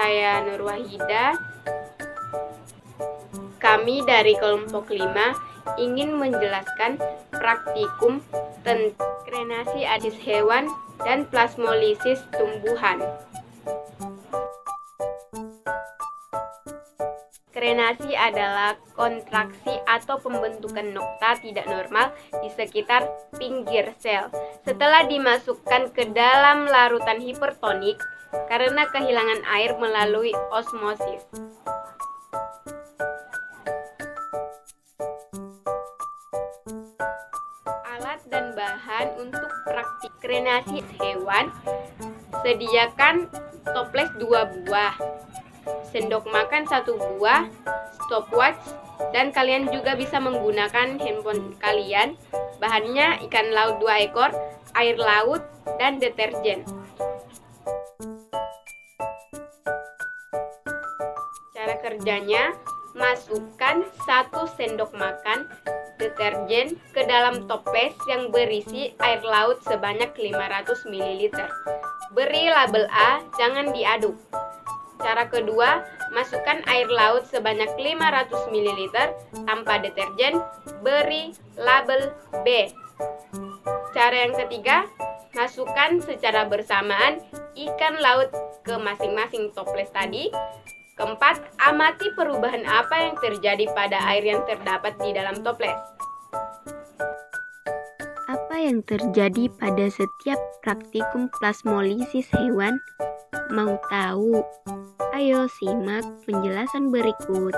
saya Nur Wahida. Kami dari kelompok 5 ingin menjelaskan praktikum tentang skrenasi adis hewan dan plasmolisis tumbuhan. Skrenasi adalah kontraksi atau pembentukan nokta tidak normal di sekitar pinggir sel setelah dimasukkan ke dalam larutan hipertonik karena kehilangan air melalui osmosis. Alat dan bahan untuk praktik skrenasi hewan: sediakan toples 2 buah, sendok makan 1 buah, stopwatch, dan kalian juga bisa menggunakan handphone kalian. Bahannya ikan laut 2 ekor, air laut, dan deterjen. Cara kerjanya, masukkan 1 sendok makan deterjen ke dalam toples yang berisi air laut sebanyak 500 ml. Beri label A, jangan diaduk. Cara kedua, masukkan air laut sebanyak 500 ml tanpa deterjen, beri label B. Cara yang ketiga, masukkan secara bersamaan ikan laut ke masing-masing toples tadi. Keempat, amati perubahan apa yang terjadi pada air yang terdapat di dalam toples. Apa yang terjadi pada setiap praktikum plasmolisis hewan? Mau tahu? Ayo simak penjelasan berikut.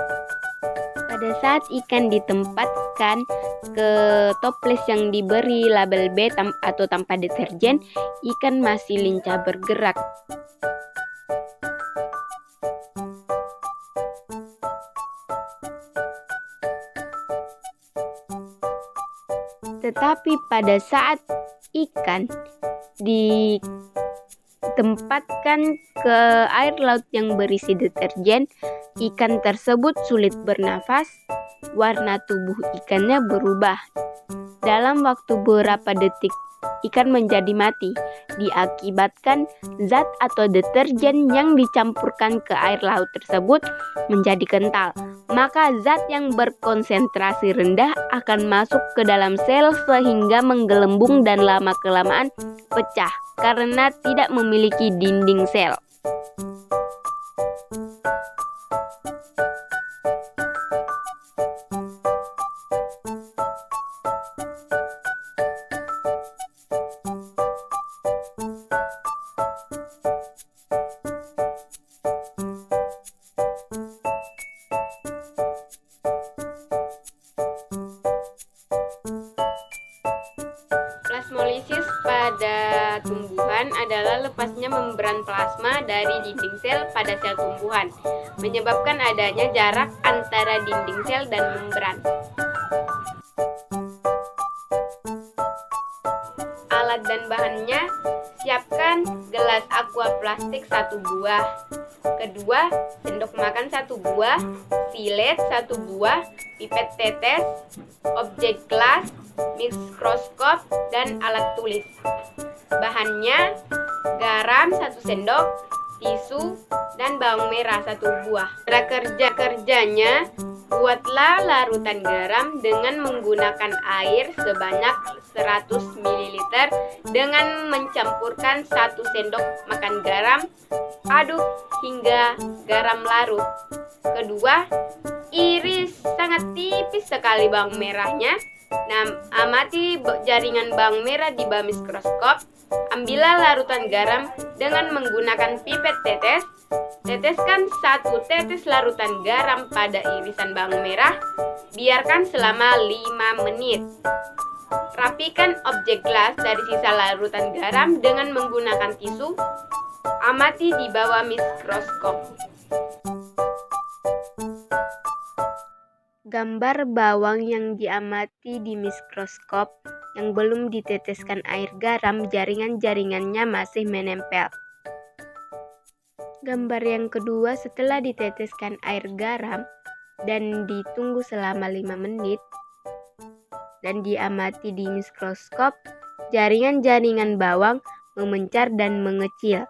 Pada saat ikan ditempatkan ke toples yang diberi label B atau tanpa deterjen, ikan masih lincah bergerak. Tetapi pada saat ikan ditempatkan ke air laut yang berisi deterjen, ikan tersebut sulit bernafas, warna tubuh ikannya berubah. Dalam waktu beberapa detik, ikan menjadi mati, diakibatkan zat atau deterjen yang dicampurkan ke air laut tersebut menjadi kental. Maka zat yang berkonsentrasi rendah akan masuk ke dalam sel sehingga menggelembung dan lama-kelamaan pecah karena tidak memiliki dinding sel. Plasmolisis pada tumbuhan adalah lepasnya membran plasma dari dinding sel pada sel tumbuhan, menyebabkan adanya jarak antara dinding sel dan membran. Alat dan bahannya, siapkan gelas aqua plastik 1 buah, kedua sendok makan 1 buah, silet 1 buah, pipet tetes, objek gelas, mikroskop, dan alat tulis. Bahannya, garam 1 sendok, tisu, dan bawang merah 1 buah. Cara kerjanya, buatlah larutan garam dengan menggunakan air sebanyak 100 ml dengan mencampurkan 1 sendok makan garam. Aduk hingga garam larut. Kedua, iris sangat tipis sekali bawang merahnya. Amati jaringan bawang merah di bawah mikroskop. Ambillah larutan garam dengan menggunakan pipet tetes. Teteskan 1 tetes larutan garam pada irisan bawang merah. Biarkan selama 5 menit. Rapikan objek gelas dari sisa larutan garam dengan menggunakan tisu. Amati di bawah mikroskop. Gambar bawang yang diamati di mikroskop yang belum diteteskan air garam, jaringan-jaringannya masih menempel. Gambar yang kedua, setelah diteteskan air garam dan ditunggu selama 5 menit dan diamati di mikroskop, jaringan-jaringan bawang memencar dan mengecil.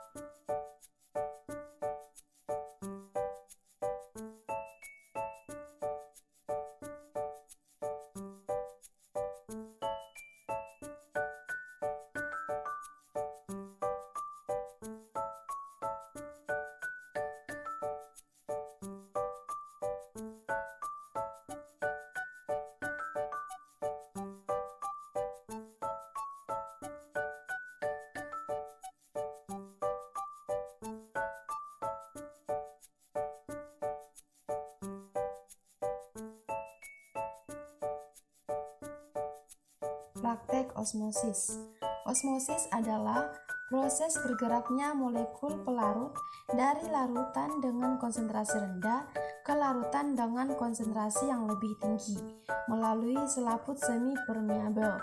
Praktek osmosis. Osmosis adalah proses bergeraknya molekul pelarut dari larutan dengan konsentrasi rendah ke larutan dengan konsentrasi yang lebih tinggi melalui selaput semi permeabel.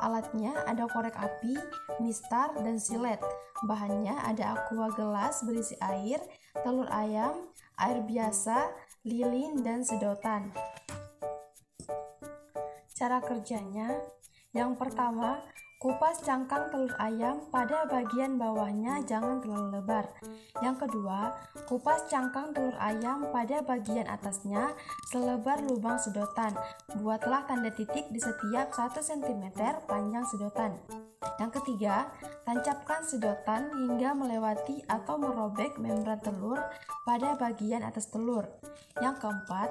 Alatnya ada korek api, mistar, dan silet. Bahannya ada aqua gelas berisi air, telur ayam, air biasa, lilin, dan sedotan. Cara kerjanya, yang pertama, kupas cangkang telur ayam pada bagian bawahnya jangan terlalu lebar. Yang kedua, kupas cangkang telur ayam pada bagian atasnya selebar lubang sedotan. Buatlah tanda titik di setiap 1 cm panjang sedotan. Yang ketiga, tancapkan sedotan hingga melewati atau merobek membran telur pada bagian atas telur. Yang keempat,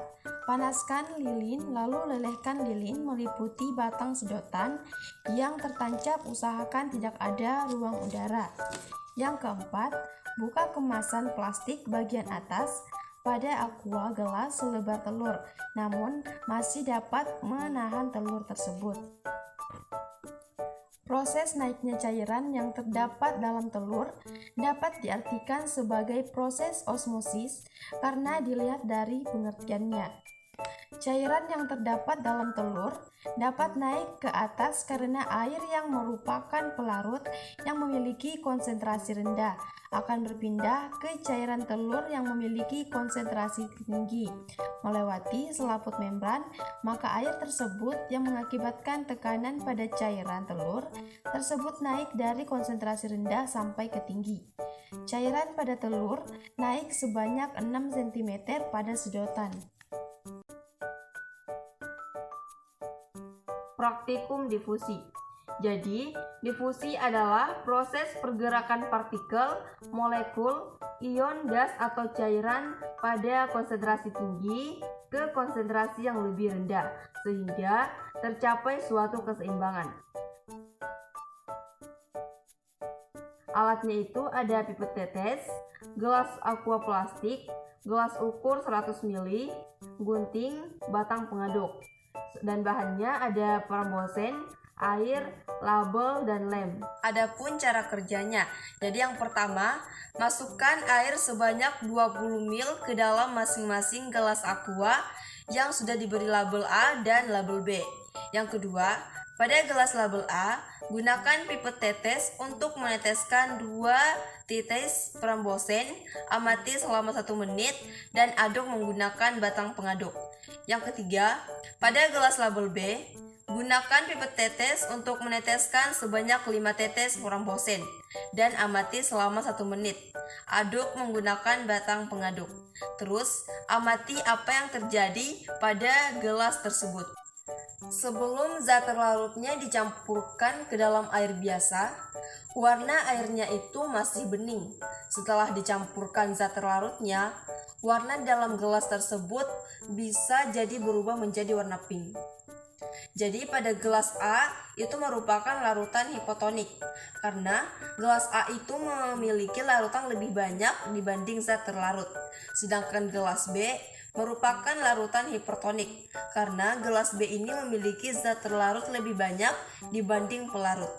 panaskan lilin lalu lelehkan lilin meliputi batang sedotan yang tertancap, usahakan tidak ada ruang udara. Yang keempat, buka kemasan plastik bagian atas pada aqua gelas selebar telur, namun masih dapat menahan telur tersebut. Proses naiknya cairan yang terdapat dalam telur dapat diartikan sebagai proses osmosis karena dilihat dari pengertiannya. Cairan yang terdapat dalam telur dapat naik ke atas karena air yang merupakan pelarut yang memiliki konsentrasi rendah akan berpindah ke cairan telur yang memiliki konsentrasi tinggi melewati selaput membran, maka air tersebut yang mengakibatkan tekanan pada cairan telur tersebut naik dari konsentrasi rendah sampai ke tinggi. Cairan pada telur naik sebanyak 6 cm pada sedotan. Praktikum difusi. Jadi, difusi adalah proses pergerakan partikel, molekul, ion gas atau cairan pada konsentrasi tinggi ke konsentrasi yang lebih rendah, sehingga tercapai suatu keseimbangan. Alatnya itu ada pipet tetes, gelas aqua plastik, gelas ukur 100 ml, gunting, batang pengaduk. Dan bahannya ada perbosen, air, label, dan lem. Adapun cara kerjanya, jadi yang pertama, masukkan air sebanyak 20 ml ke dalam masing-masing gelas aqua yang sudah diberi label A dan label B. Yang kedua, pada gelas label A, gunakan pipet tetes untuk meneteskan 2 titis perembosen, amati selama 1 menit, dan aduk menggunakan batang pengaduk. Yang ketiga, pada gelas label B, gunakan pipet tetes untuk meneteskan sebanyak 5 tetes perembosen, dan amati selama 1 menit. Aduk menggunakan batang pengaduk. Terus, amati apa yang terjadi pada gelas tersebut. Sebelum zat terlarutnya dicampurkan ke dalam air biasa, warna airnya itu masih bening. Setelah dicampurkan zat terlarutnya, warna dalam gelas tersebut bisa jadi berubah menjadi warna pink. Jadi pada gelas A itu merupakan larutan hipotonik, karena gelas A itu memiliki larutan lebih banyak dibanding zat terlarut. Sedangkan gelas B merupakan larutan hipertonik, karena gelas B ini memiliki zat terlarut lebih banyak dibanding pelarut.